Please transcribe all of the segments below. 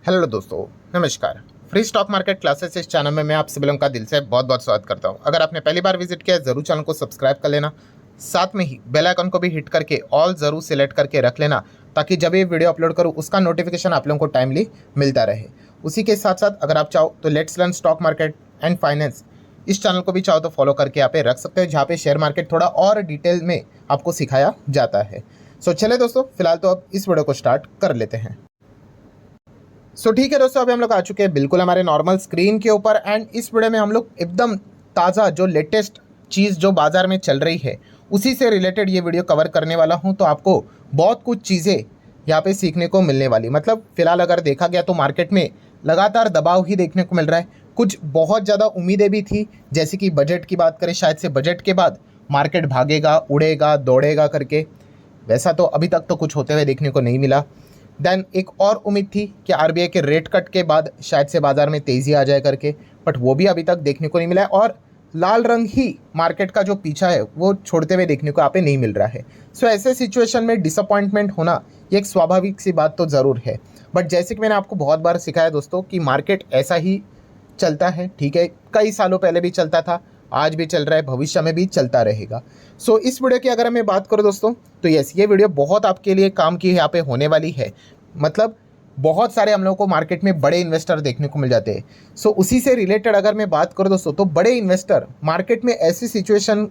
Hello दोस्तों, नमस्कार। Free stock market classes इस चैनल में मैं आप सभी लोगों का दिल से बहुत बहुत स्वागत करता हूं। अगर आपने पहली बार विजिट किया है ज़रूर चैनल को सब्सक्राइब कर लेना, साथ में ही बेल आइकन को भी हिट करके ऑल ज़रूर सिलेक्ट करके रख लेना, ताकि जब ये वीडियो अपलोड करूं उसका नोटिफिकेशन आप लोगों को टाइमली मिलता रहे। उसी के साथ साथ अगर आप चाहो तो let's learn stock market and finance इस चैनल को भी चाहो तो फॉलो करके यहाँ पे रख सकते हो, जहाँ पे शेयर मार्केट थोड़ा और डिटेल में आपको सिखाया जाता है। सो चले दोस्तों, फिलहाल तो अब इस वीडियो को स्टार्ट कर लेते हैं। ठीक है दोस्तों, अभी हम लोग आ चुके हैं बिल्कुल हमारे नॉर्मल स्क्रीन के ऊपर। एंड इस वीडियो में हम लोग एकदम ताज़ा जो लेटेस्ट चीज़ जो बाज़ार में चल रही है उसी से रिलेटेड ये वीडियो कवर करने वाला हूँ। तो आपको बहुत कुछ चीज़ें यहाँ पे सीखने को मिलने वाली। मतलब फ़िलहाल अगर देखा गया तो मार्केट में लगातार दबाव ही देखने को मिल रहा है। कुछ बहुत ज़्यादा उम्मीदें भी थी, जैसे कि बजट की बात करें, शायद से बजट के बाद मार्केट भागेगा, उड़ेगा, दौड़ेगा करके। वैसा तो अभी तक तो कुछ होते हुए देखने को नहीं मिला। देन एक और उम्मीद थी कि आरबीआई के रेट कट के बाद शायद से बाज़ार में तेज़ी आ जाए करके, बट वो भी अभी तक देखने को नहीं मिला है। और लाल रंग ही मार्केट का जो पीछा है वो छोड़ते हुए देखने को यहाँ पे नहीं मिल रहा है। सो ऐसे सिचुएशन में डिसअपॉइंटमेंट होना ये एक स्वाभाविक सी बात तो ज़रूर है। बट जैसे कि मैंने आपको बहुत बार सिखाया दोस्तों कि मार्केट ऐसा ही चलता है, ठीक है। कई सालों पहले भी चलता था, आज भी चल रहा है, भविष्य में भी चलता रहेगा। सो इस वीडियो की अगर मैं बात करूँ दोस्तों, तो यस, ये वीडियो बहुत आपके लिए काम की यहाँ पे होने वाली है। मतलब बहुत सारे हम लोगों को मार्केट में बड़े इन्वेस्टर देखने को मिल जाते हैं। सो उसी से रिलेटेड अगर मैं बात करूँ दोस्तों, तो बड़े इन्वेस्टर मार्केट में ऐसी सिचुएशन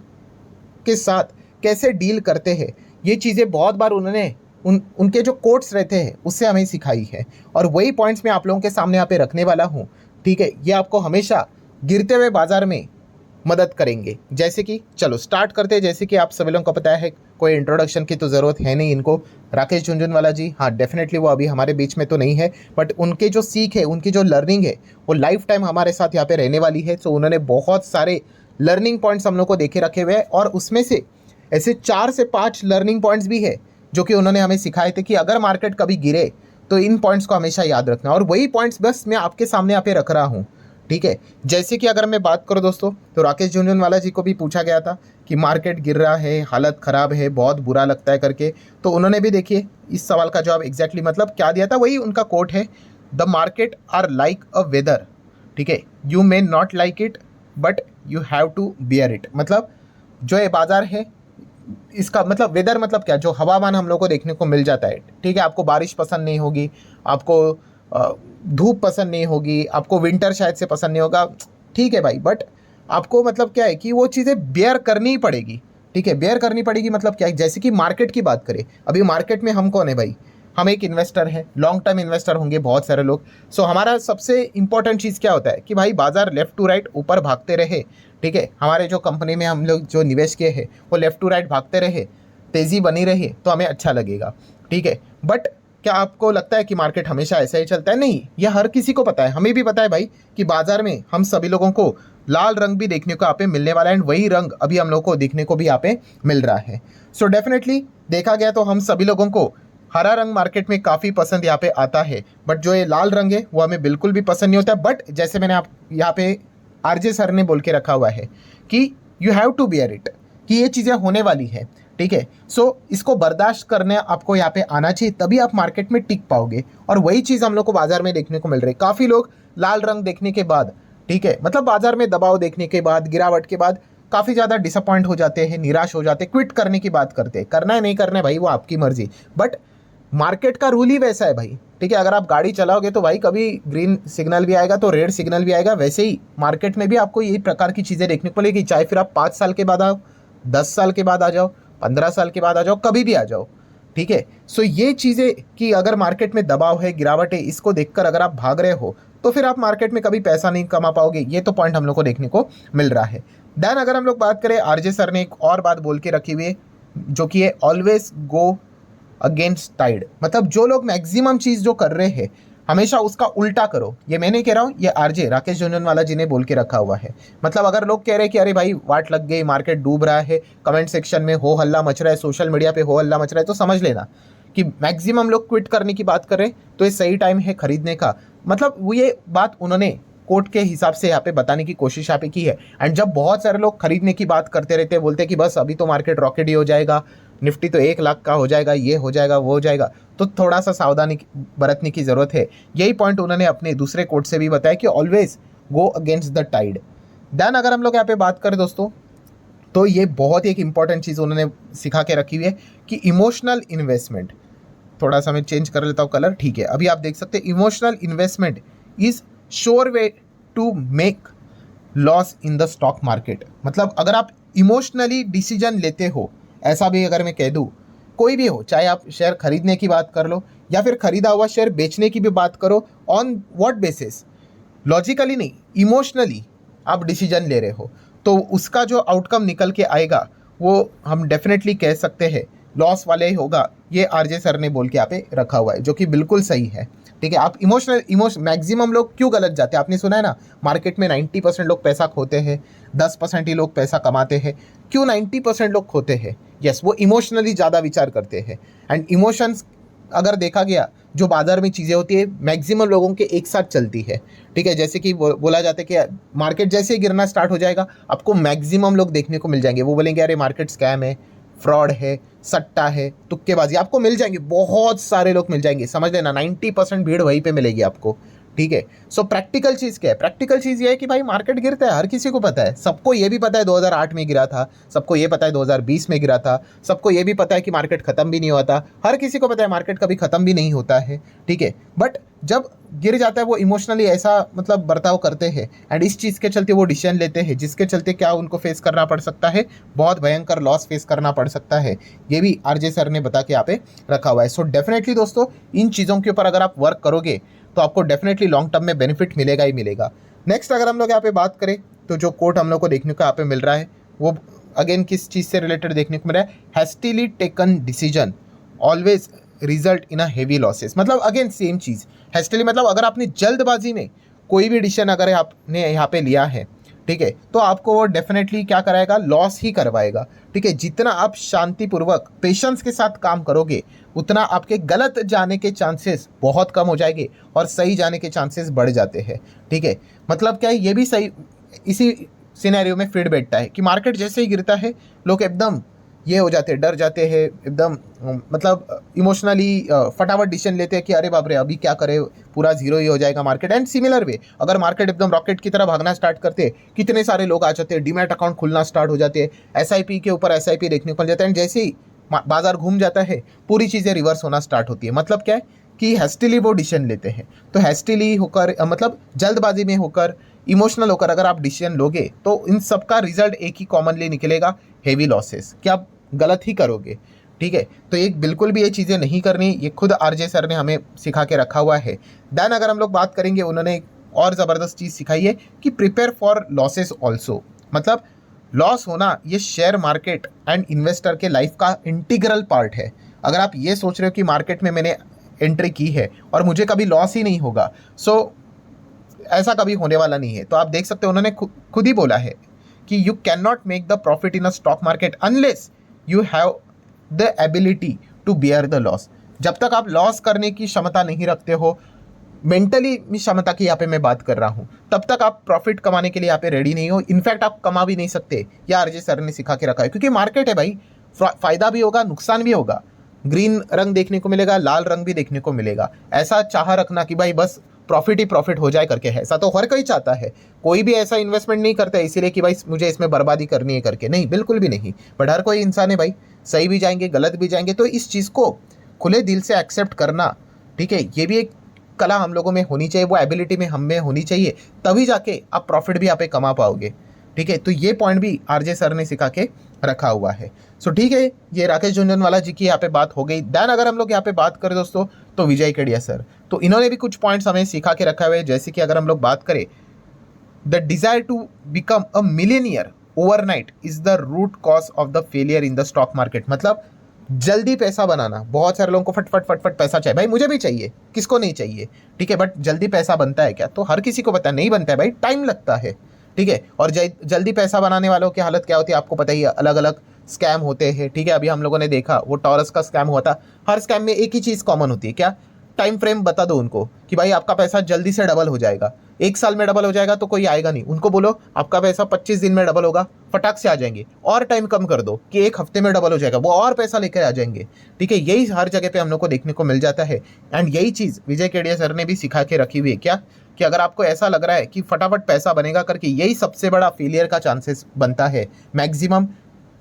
के साथ कैसे डील करते हैं, ये चीज़ें बहुत बार उन्होंने उनके जो कोट्स रहते हैं उससे हमें सिखाई है। और वही पॉइंट्स मैं आप लोगों के सामने यहाँ पे रखने वाला हूँ, ठीक है। ये आपको हमेशा गिरते हुए बाजार में मदद करेंगे। जैसे कि चलो स्टार्ट करते हैं। जैसे कि आप सभी लोगों को पता है, कोई इंट्रोडक्शन की तो ज़रूरत है नहीं इनको। राकेश झुनझुनवाला जी, हाँ डेफिनेटली वो अभी हमारे बीच में तो नहीं है, बट उनके जो सीख है, उनकी जो लर्निंग है वो लाइफ टाइम हमारे साथ यहाँ पे रहने वाली है। सो उन्होंने बहुत सारे लर्निंग पॉइंट्स हम लोग को देखे रखे हुए हैं, और उसमें से ऐसे 4 से 5 लर्निंग पॉइंट्स भी है जो कि उन्होंने हमें सिखाए थे कि अगर मार्केट कभी गिरे तो इन पॉइंट्स को हमेशा याद रखना। और वही पॉइंट्स बस मैं आपके सामने यहाँ पे रख रहा हूँ, ठीक है। जैसे कि अगर मैं बात करूं दोस्तों, तो राकेश झुनझुनवाला जी को भी पूछा गया था कि मार्केट गिर रहा है, हालत ख़राब है, बहुत बुरा लगता है करके। तो उन्होंने भी देखिए इस सवाल का जवाब एग्जैक्टली मतलब क्या दिया था, वही उनका कोट है, the market are like a weather, ठीक है। You may not like it but you have to bear it. मतलब जो ये बाजार है, इसका मतलब वेदर मतलब क्या, जो हवामान हम लोग को देखने को मिल जाता है, ठीक है। आपको बारिश पसंद नहीं होगी, आपको धूप पसंद नहीं होगी, आपको विंटर शायद से पसंद नहीं होगा, ठीक है भाई। बट आपको मतलब क्या है कि वो चीज़ें बेयर करनी ही पड़ेगी, ठीक है। बेयर करनी पड़ेगी मतलब क्या है, जैसे कि मार्केट की बात करें, अभी मार्केट में हम कौन है भाई, हम एक इन्वेस्टर हैं, लॉन्ग टर्म इन्वेस्टर होंगे बहुत सारे लोग। सो हमारा सबसे इंपॉर्टेंट चीज़ क्या होता है कि भाई बाजार लेफ्ट टू राइट ऊपर भागते रहे, ठीक है। हमारे जो कंपनी में हम लोग जो निवेश किए हैं वो लेफ्ट टू राइट भागते रहे, तेज़ी बनी रही तो हमें अच्छा लगेगा, ठीक है। बट क्या आपको लगता है कि मार्केट हमेशा ऐसा ही चलता है? नहीं, यह हर किसी को पता है, हमें भी पता है भाई कि बाजार में हम सभी लोगों को लाल रंग भी देखने को यहाँ पे मिलने वाला है। एंड वही रंग अभी हम लोगों को देखने को भी यहाँ पे मिल रहा है। सो डेफिनेटली देखा गया तो हम सभी लोगों को हरा रंग मार्केट में काफ़ी पसंद यहाँ पे आता है, बट जो ये लाल रंग है वो हमें बिल्कुल भी पसंद नहीं होता। बट जैसे मैंने आप यहाँ पे आरजे सर ने बोल के रखा हुआ है कि you have to bear it, कि ये चीज़ें होने वाली है, ठीक है। सो इसको बर्दाश्त करने आपको यहाँ पे आना चाहिए, तभी आप मार्केट में टिक पाओगे। और वही चीज़ हम लोग को बाजार में देखने को मिल रही है। काफ़ी लोग लाल रंग देखने के बाद, ठीक है, मतलब बाजार में दबाव देखने के बाद, गिरावट के बाद काफ़ी ज़्यादा डिसअपॉइंट हो जाते हैं, निराश हो जाते हैं, क्विट करने की बात करते हैं। करना है नहीं करना है भाई वो आपकी मर्जी, बट मार्केट का रूल ही वैसा है भाई, ठीक है। अगर आप गाड़ी चलाओगे तो भाई कभी ग्रीन सिग्नल भी आएगा तो रेड सिग्नल भी आएगा, वैसे ही मार्केट में भी आपको यही प्रकार की चीज़ें देखने को मिलेगी। चाहे फिर आप 5 साल के बाद आओ, 10 साल के बाद आ जाओ, 15 साल के बाद आ जाओ, कभी भी आ जाओ, ठीक है। सो ये चीज़ें कि अगर मार्केट में दबाव है, गिरावट है, इसको देखकर अगर आप भाग रहे हो तो फिर आप मार्केट में कभी पैसा नहीं कमा पाओगे। ये तो पॉइंट हम लोग को देखने को मिल रहा है। देन अगर हम लोग बात करें, आरजे सर ने एक और बात बोल के रखी हुई है जो कि है ऑलवेज गो अगेंस्ट टाइड। मतलब जो लोग मैक्सिमम चीज़ जो कर रहे हैं हमेशा उसका उल्टा करो। ये मैं नहीं कह रहा हूँ, ये आरजे राकेश झुनझुनवाला जी ने बोल के रखा हुआ है। मतलब अगर लोग कह रहे हैं कि अरे भाई वाट लग गई, मार्केट डूब रहा है, कमेंट सेक्शन में हो हल्ला मच रहा है, सोशल मीडिया पे हो हल्ला मच रहा है, तो समझ लेना कि मैक्सिमम लोग क्विट करने की बात कर रहे हैं, तो ये सही टाइम है खरीदने का। मतलब वो ये बात उन्होंने कोर्ट के हिसाब से यहाँ पे बताने की कोशिश यहाँ पे की है। एंड जब बहुत सारे लोग खरीदने की बात करते रहते हैं, बोलते हैं कि बस अभी तो मार्केट रॉकेट ही हो जाएगा, निफ्टी तो 1 लाख का हो जाएगा, ये हो जाएगा, वो हो जाएगा, तो थोड़ा सा सावधानी बरतने की ज़रूरत है। यही पॉइंट उन्होंने अपने दूसरे कोट से भी बताया कि always go against the tide. Then अगर हम लोग यहाँ पे बात करें दोस्तों, तो ये बहुत ही एक इंपॉर्टेंट चीज़ उन्होंने सिखा के रखी हुई है कि इमोशनल इन्वेस्टमेंट, थोड़ा सा मैं चेंज कर लेता हूँ कलर, ठीक है, अभी आप देख सकते हैं, emotional investment is sure way to make loss in the stock market. मतलब अगर आप इमोशनली डिसीजन लेते हो, ऐसा भी अगर मैं कह दूँ, कोई भी हो, चाहे आप शेयर खरीदने की बात कर लो या फिर खरीदा हुआ शेयर बेचने की भी बात करो, ऑन व्हाट बेसिस, लॉजिकली नहीं, इमोशनली आप डिसीजन ले रहे हो, तो उसका जो आउटकम निकल के आएगा वो हम डेफिनेटली कह सकते हैं लॉस वाले ही होगा। ये आरजे सर ने बोल के यहाँ पे रखा हुआ है, जो कि बिल्कुल सही है। ठीक है, आप इमोशन मैक्सिमम लोग क्यों गलत जाते हैं, आपने सुना है ना, मार्केट में 90% लोग पैसा खोते हैं, 10% ही लोग पैसा कमाते हैं। क्यों 90% लोग खोते हैं? यस, वो इमोशनली ज़्यादा विचार करते हैं। एंड इमोशंस अगर देखा गया, जो बाजार में चीज़ें होती है मैक्सिमम लोगों के एक साथ चलती है। ठीक है, जैसे कि बोला जाता है कि मार्केट जैसे ही गिरना स्टार्ट हो जाएगा, आपको मैक्सिमम लोग देखने को मिल जाएंगे, वो बोलेंगे अरे मार्केट स्कैम है, फ्रॉड है, सट्टा है, तुक्केबाजी, आपको मिल जाएंगे, बहुत सारे लोग मिल जाएंगे। समझ लेना 90% भीड़ वहीं पे मिलेगी आपको। ठीक है, सो प्रैक्टिकल चीज़ क्या है? प्रैक्टिकल चीज़ ये है कि भाई मार्केट गिरता है, हर किसी को पता है, सबको ये भी पता है 2008 में गिरा था, सबको ये पता है 2020 में गिरा था, सबको ये भी पता है कि मार्केट खत्म भी नहीं हुआ था, हर किसी को पता है मार्केट कभी खत्म भी नहीं होता है। ठीक है, बट जब गिर जाता है वो इमोशनली ऐसा मतलब बर्ताव करते हैं एंड इस चीज़ के चलते वो डिसीजन लेते हैं, जिसके चलते क्या उनको फेस करना पड़ सकता है, बहुत भयंकर लॉस फेस करना पड़ सकता है। ये भी आरजे सर ने बता के यहाँ पे रखा हुआ है। सो डेफिनेटली दोस्तों, इन चीज़ों के ऊपर अगर आप वर्क करोगे तो आपको डेफिनेटली लॉन्ग टर्म में बेनिफिट मिलेगा ही मिलेगा। नेक्स्ट अगर हम लोग यहाँ पे बात करें, तो जो कोट हम लोग को देखने को यहाँ पे मिल रहा है वो अगेन किस चीज़ से रिलेटेड देखने को मिल रहा है? Hastily taken decision always result in a heavy losses. मतलब अगेन सेम चीज़, हैस्टिली मतलब अगर आपने जल्दबाजी में कोई भी डिसीजन अगर आपने यहाँ पे लिया है, ठीक है, तो आपको वो डेफिनेटली क्या कराएगा? लॉस ही करवाएगा। ठीक है, जितना आप शांतिपूर्वक पेशेंस के साथ काम करोगे, उतना आपके गलत जाने के चांसेस बहुत कम हो जाएंगे और सही जाने के चांसेस बढ़ जाते हैं। ठीक है, मतलब क्या है, ये भी सही इसी सिनेरियो में फिट बैठता है कि मार्केट जैसे ही गिरता है लोग एकदम ये हो जाते हैं, डर जाते हैं एकदम, मतलब इमोशनली फटाफट डिसीजन लेते हैं कि अरे बाप रे अभी क्या करें, पूरा जीरो ही हो जाएगा मार्केट। एंड सिमिलर वे अगर मार्केट एकदम रॉकेट की तरह भागना स्टार्ट करते हैं, कितने सारे लोग आ जाते हैं, डीमैट अकाउंट खुलना स्टार्ट हो जाते हैं, एसआईपी के ऊपर एसआईपी देखने को मिल जाता है, एंड जैसे ही बाजार घूम जाता है पूरी चीज़ें रिवर्स होना स्टार्ट होती है। मतलब क्या है कि हैस्टिली वो डिसीजन लेते हैं। तो हैस्टिली होकर मतलब जल्दबाजी में होकर, इमोशनल होकर अगर आप डिसीजन लोगे तो इन सबका रिजल्ट एक ही कॉमनली निकलेगा, हेवी लॉसेस, कि आप गलत ही करोगे। ठीक है, तो एक बिल्कुल भी ये चीज़ें नहीं करनी, ये खुद आरजे सर ने हमें सिखा के रखा हुआ है। देन अगर हम लोग बात करेंगे, उन्होंने एक और ज़बरदस्त चीज़ सिखाई है कि प्रिपेयर फॉर लॉसेस ऑल्सो। मतलब लॉस होना ये शेयर मार्केट एंड इन्वेस्टर के लाइफ का इंटीग्रल पार्ट है। अगर आप ये सोच रहे हो कि मार्केट में मैंने एंट्री की है और मुझे कभी लॉस ही नहीं होगा, सो ऐसा कभी होने वाला नहीं है। तो आप देख सकते हो, उन्होंने खुद ही बोला है कि you can not make the profit in a stock market unless you have the ability to bear the loss. जब तक आप लॉस करने की क्षमता नहीं रखते हो, मेंटली क्षमता की यहाँ पे मैं बात कर रहा हूँ, तब तक आप प्रॉफिट कमाने के लिए यहाँ पे रेडी नहीं हो। इनफैक्ट आप कमा भी नहीं सकते, यह आरजे सर ने सिखा के रखा है, क्योंकि मार्केट है भाई, फायदा भी होगा नुकसान भी होगा, ग्रीन रंग देखने को मिलेगा, लाल रंग भी देखने को मिलेगा। ऐसा चाह रखना कि भाई बस प्रॉफिट ही प्रॉफिट हो जाए करके है, ऐसा तो हर कोई चाहता है। कोई भी ऐसा इन्वेस्टमेंट नहीं करता है इसीलिए कि भाई मुझे इसमें बर्बादी करनी है करके, नहीं, बिल्कुल भी नहीं। बट हर कोई इंसान है भाई, सही भी जाएंगे गलत भी जाएंगे, तो इस चीज़ को खुले दिल से एक्सेप्ट करना, ठीक है, ये भी एक कला हम लोगों में होनी चाहिए, वो एबिलिटी में हम में होनी चाहिए, तभी जाके आप प्रॉफिट भी यहाँ पे कमा पाओगे। ठीक है, तो ये पॉइंट भी आरजे सर ने सिखा के रखा हुआ है। सो ठीक है, ये राकेश झुनझुनवाला जी की यहाँ पे बात हो गई। देन अगर हम लोग यहाँ पे बात करें दोस्तों, तो विजय केडिया सर, तो इन्होंने भी कुछ पॉइंट्स हमें सिखा के रखा हुआ है। जैसे कि अगर हम लोग बात करें, the desire to become a millionaire overnight is the root cause of the failure in the stock market. मतलब जल्दी पैसा बनाना, बहुत सारे लोगों को फटफट फटफट पैसा चाहिए, भाई मुझे भी चाहिए, किसको नहीं चाहिए, ठीक है, बट जल्दी पैसा बनता है क्या? तो हर किसी को पता नहीं बनता है भाई, टाइम लगता है। ठीक है, और जल्दी पैसा बनाने वालों की हालत क्या होती है आपको पता ही है, अलग अलग स्कैम होते हैं। ठीक है, अभी हम लोगों ने देखा वो टॉरस का स्कैम हुआ था। हर स्कैम में एक ही चीज़ कॉमन होती है, क्या? टाइम फ्रेम बता दो उनको कि भाई आपका पैसा जल्दी से डबल हो जाएगा, 1 साल में डबल हो जाएगा, तो कोई आएगा नहीं। उनको बोलो आपका पैसा 25 दिन में डबल होगा, फटाक से आ जाएंगे। और टाइम कम कर दो कि 1 हफ्ते में डबल हो जाएगा, वो और पैसा लेकर आ जाएंगे। ठीक है, यही हर जगह पे हम लोग को देखने को मिल जाता है। एंड यही चीज़ विजय केडिया सर ने भी सिखा के रखी हुई है क्या, कि अगर आपको ऐसा लग रहा है कि फटाफट पैसा बनेगा करके, यही सबसे बड़ा फेलियर का चांसेस बनता है मैक्सिमम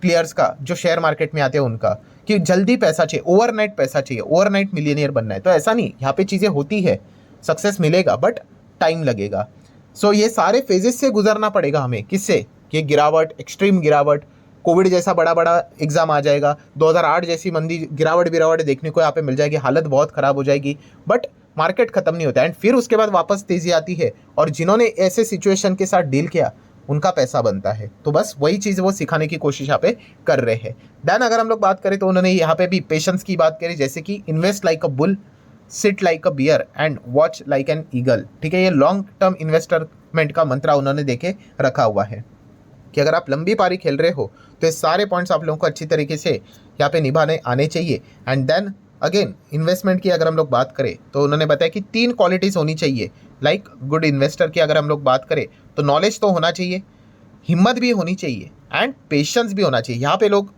प्लेयर्स का, जो शेयर मार्केट में आते हैं उनका, कि जल्दी पैसा चाहिए, ओवरनाइट पैसा चाहिए, ओवरनाइट मिलियनियर बनना है। तो ऐसा नहीं, यहाँ पे चीज़ें होती है, सक्सेस मिलेगा बट टाइम लगेगा। सो ये सारे फेजेस से गुजरना पड़ेगा हमें। किससे? कि गिरावट, एक्सट्रीम गिरावट, कोविड जैसा बड़ा बड़ा एग्जाम आ जाएगा, 2008 जैसी मंदी गिरावट देखने को यहाँ पे मिल जाएगी, हालत बहुत ख़राब हो जाएगी, बट मार्केट ख़त्म नहीं होता। एंड फिर उसके बाद वापस तेज़ी आती है, और जिन्होंने ऐसे सिचुएशन के साथ डील किया उनका पैसा बनता है। तो बस वही चीज़ वो सिखाने की कोशिश यहाँ पे कर रहे हैं। देन अगर हम लोग बात करें तो उन्होंने यहाँ पे भी पेशेंस की बात करी, जैसे कि invest like a bull, sit like a bear and watch like an eagle. ठीक है, ये लॉन्ग टर्म इन्वेस्टमेंट का मंत्रा उन्होंने देके रखा हुआ है कि अगर आप लंबी पारी खेल रहे हो तो ये सारे पॉइंट्स आप लोगों को अच्छी तरीके से यहाँ पे निभाने आने चाहिए। एंड देन अगेन इन्वेस्टमेंट की अगर हम लोग बात करें तो उन्होंने बताया कि 3 क्वालिटीज़ होनी चाहिए लाइक गुड इन्वेस्टर की। अगर हम लोग बात करें तो नॉलेज तो होना चाहिए, हिम्मत भी होनी चाहिए, एंड पेशेंस भी होना चाहिए। यहाँ पे लोग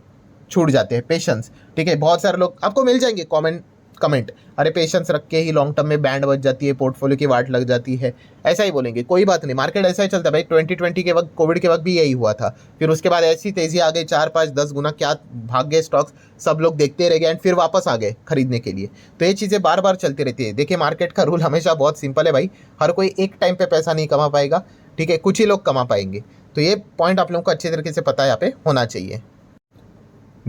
छूट जाते हैं, पेशेंस। ठीक है, बहुत सारे लोग आपको मिल जाएंगे कमेंट, अरे पेशेंस रख के ही लॉन्ग टर्म में बैंड बज जाती है, पोर्टफोलियो की वाट लग जाती है, ऐसा ही बोलेंगे। कोई बात नहीं, मार्केट ऐसा ही चलता है भाई। 2020 के वक्त, कोविड के वक्त भी यही हुआ था। फिर उसके बाद ऐसी तेज़ी आ गई, 4, 5, 10 गुना क्या भाग गए स्टॉक्स, सब लोग देखते रह गए एंड फिर वापस आ गए खरीदने के लिए। तो ये चीज़ें बार बार चलती रहती है। देखिए, मार्केट का रूल हमेशा बहुत सिंपल है भाई, हर कोई एक टाइम पे पैसा नहीं कमा पाएगा। ठीक है, कुछ ही लोग कमा पाएंगे। तो ये पॉइंट आप लोगों को अच्छे तरीके से पता है यहाँ पे होना चाहिए।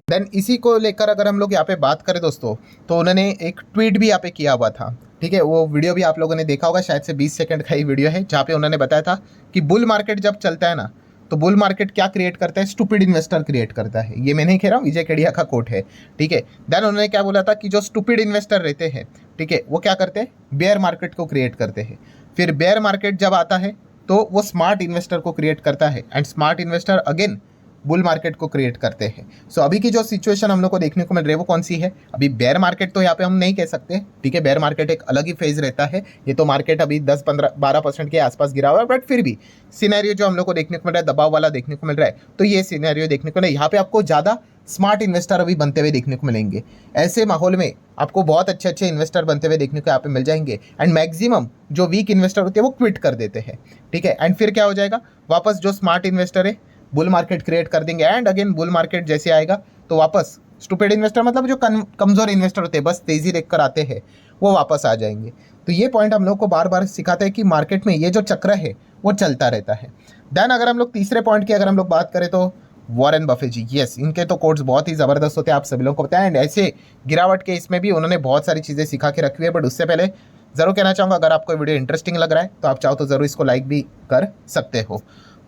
देन इसी को लेकर अगर हम लोग यहाँ पे बात करें दोस्तों, तो उन्होंने एक ट्वीट भी यहाँ पे किया हुआ था। ठीक है, वो वीडियो भी आप लोगों ने देखा होगा, शायद से 20 सेकंड का ही वीडियो है, जहाँ पे उन्होंने बताया था कि बुल मार्केट जब चलता है ना, तो बुल मार्केट क्या क्रिएट करता है? स्टूपिड इन्वेस्टर क्रिएट करता है। ये मैं नहीं कह रहा हूँ, विजय केडिया का कोट है। ठीक है, देन उन्होंने क्या बोला था कि जो स्टूपिड इन्वेस्टर रहते हैं, ठीक है, वो क्या करते हैं? बेयर मार्केट को क्रिएट करते हैं। फिर बेयर मार्केट जब आता है तो वो स्मार्ट इन्वेस्टर को क्रिएट करता है, and smart investor again bull market को क्रिएट करते हैं। सो अभी की जो सिचुएशन हम लोग को देखने को मिल रही है वो कौन सी है? अभी बेयर मार्केट तो यहाँ पे हम नहीं कह सकते। ठीक है, बेयर मार्केट एक अलग ही फेज रहता है। ये तो मार्केट अभी 10-12% के आसपास गिरा हुआ है, बट फिर भी सिनेरियो जो हम लोग को देखने को मिल रहा है, दबाव वाला देखने को मिल रहा है, तो ये सिनेरियो देखने को नहीं, यहाँ पे आपको ज़्यादा स्मार्ट इन्वेस्टर अभी बनते हुए देखने को मिलेंगे। ऐसे माहौल में आपको बहुत अच्छे अच्छे इन्वेस्टर बनते हुए देखने को यहाँ पे मिल जाएंगे। एंड मैक्सिमम जो वीक इन्वेस्टर होते हैं वो क्विट कर देते हैं। ठीक है, एंड फिर क्या हो जाएगा? वापस जो स्मार्ट इन्वेस्टर है बुल मार्केट क्रिएट कर देंगे, एंड अगेन बुल मार्केट जैसे आएगा तो वापस स्टूपिड इन्वेस्टर, मतलब जो कमज़ोर इन्वेस्टर होते हैं, बस तेज़ी देखकर आते हैं, वो वापस आ जाएंगे। तो ये पॉइंट हम लोग को बार बार सिखाता है कि मार्केट में ये जो चक्र है वो चलता रहता है। देन अगर हम लोग तीसरे पॉइंट की अगर हम लोग बात करें तो वॉरेन बफेट जी, यस, इनके तो कोट्स बहुत ही ज़बरदस्त होते हैं, आप सभी लोगों को पता है। एंड ऐसे गिरावट के इसमें भी उन्होंने बहुत सारी चीज़ें सिखा के रखी हुई है। बट उससे पहले ज़रूर कहना चाहूँगा, अगर आपको वीडियो इंटरेस्टिंग लग रहा है तो आप चाहो तो ज़रूर इसको लाइक भी कर सकते हो।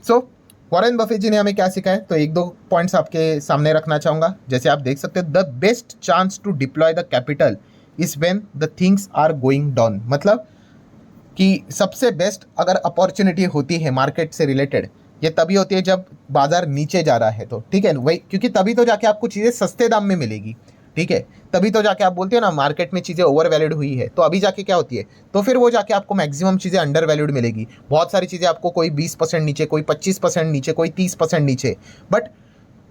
सो वॉरेन बफेट जी ने हमें क्या सिखाया है, तो 1-2 पॉइंट्स आपके सामने रखना चाहूँगा। जैसे आप देख सकते हो, the best chance to deploy the capital is when the things are going down. मतलब कि सबसे बेस्ट अगर अपॉर्चुनिटी होती है मार्केट से रिलेटेड, ये तभी होती है जब बाजार नीचे जा रहा है। तो ठीक है वही, क्योंकि तभी तो जाके आपको चीज़ें सस्ते दाम में मिलेगी। ठीक है, तभी तो जाके आप बोलते हो ना मार्केट में चीज़ें ओवर वैल्यूड हुई है, तो अभी जाके क्या होती है, तो फिर वो जाके आपको मैक्सिमम चीज़ें अंडर वैल्यूड मिलेगी। बहुत सारी चीज़ें आपको कोई 20% नीचे, कोई 25% नीचे, कोई 30% नीचे। बट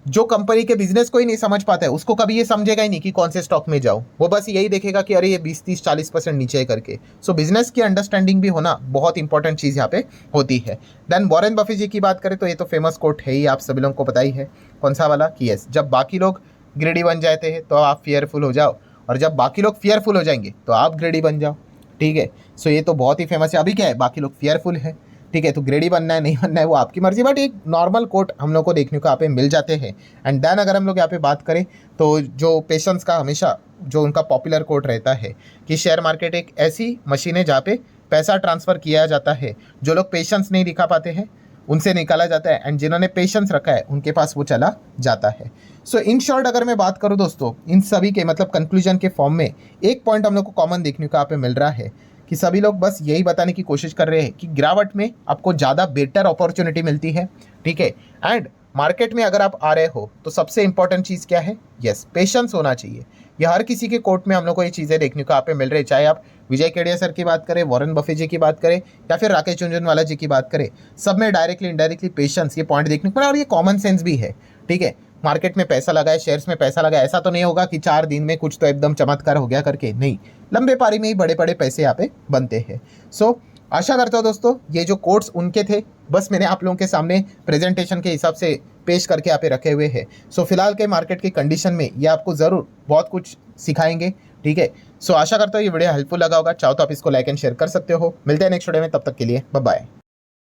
जो कंपनी के बिजनेस को ही नहीं समझ पाता है, उसको कभी ये समझेगा ही नहीं कि कौन से स्टॉक में जाऊँ। वो बस यही देखेगा कि अरे ये 20-30-40% नीचे है करके। सो बिजनेस की अंडरस्टैंडिंग भी होना बहुत इंपॉर्टेंट चीज़ यहाँ पे होती है। देन वॉरेन बफेट जी की बात करें तो ये तो फेमस कोट है ही, आप सभी लोगों को पता ही है। कौन सा वाला? कि यस, जब बाकी लोग ग्रेडी बन जाते हैं तो आप फियरफुल हो जाओ, और जब बाकी लोग फियरफुल हो जाएंगे तो आप ग्रेडी बन जाओ। ठीक है, सो ये तो बहुत ही फेमस है। अभी क्या है, बाकी लोग फियरफुल है। ठीक है, तो ग्रेडी बनना है नहीं बनना है वो आपकी मर्जी, बट एक नॉर्मल कोट हम लोग को देखने को यहाँ पे मिल जाते हैं। एंड देन अगर हम लोग यहाँ पे बात करें तो जो पेशेंस का हमेशा जो उनका पॉपुलर कोट रहता है कि शेयर मार्केट एक ऐसी मशीन है जहाँ पे पैसा ट्रांसफ़र किया जाता है। जो लोग पेशेंस नहीं दिखा पाते हैं उनसे निकाला जाता है, एंड जिन्होंने पेशेंस रखा है उनके पास वो चला जाता है। सो इन शॉर्ट अगर मैं बात करूँ दोस्तों, इन सभी के मतलब कंक्लूजन के फॉर्म में एक पॉइंट हम लोग को कॉमन देखने को यहाँ पे मिल रहा है कि सभी लोग बस यही बताने की कोशिश कर रहे हैं कि गिरावट में आपको ज़्यादा बेटर अपॉर्चुनिटी मिलती है। ठीक है, एंड मार्केट में अगर आप आ रहे हो तो सबसे इंपॉर्टेंट चीज़ क्या है? यस, पेशेंस होना चाहिए। ये हर किसी के कोट में हम लोग को ये चीज़ें देखने को यहाँ पे मिल रही है, चाहे आप विजय केडिया सर की बात करें, वॉरेन बफे जी की बात करें या फिर राकेश झुनझुनवाला जी की बात करें, सब में डायरेक्टली इनडायरेक्टली पेशेंस ये पॉइंट देखने को मिला और ये कॉमन सेंस भी है। ठीक है, मार्केट में पैसा लगाए, शेयर्स में पैसा लगाए, ऐसा तो नहीं होगा कि 4 दिन में कुछ तो एकदम चमत्कार हो गया करके, नहीं, लंबे पारी में ही बड़े बड़े पैसे यहाँ पे बनते हैं। सो आशा करता हूँ दोस्तों ये जो कोट्स उनके थे, बस मैंने आप लोगों के सामने प्रेजेंटेशन के हिसाब से पेश करके यहाँ पे रखे हुए हैं। सो फिलहाल के मार्केट की कंडीशन में ये आपको ज़रूर बहुत कुछ सिखाएंगे। ठीक है, सो आशा करता हूँ ये वीडियो हेल्पफुल लगा होगा। चाहो तो आप इसको लाइक एंड शेयर कर सकते हो। मिलते हैं नेक्स्ट वीडियो में, तब तक के लिए बाय बाय।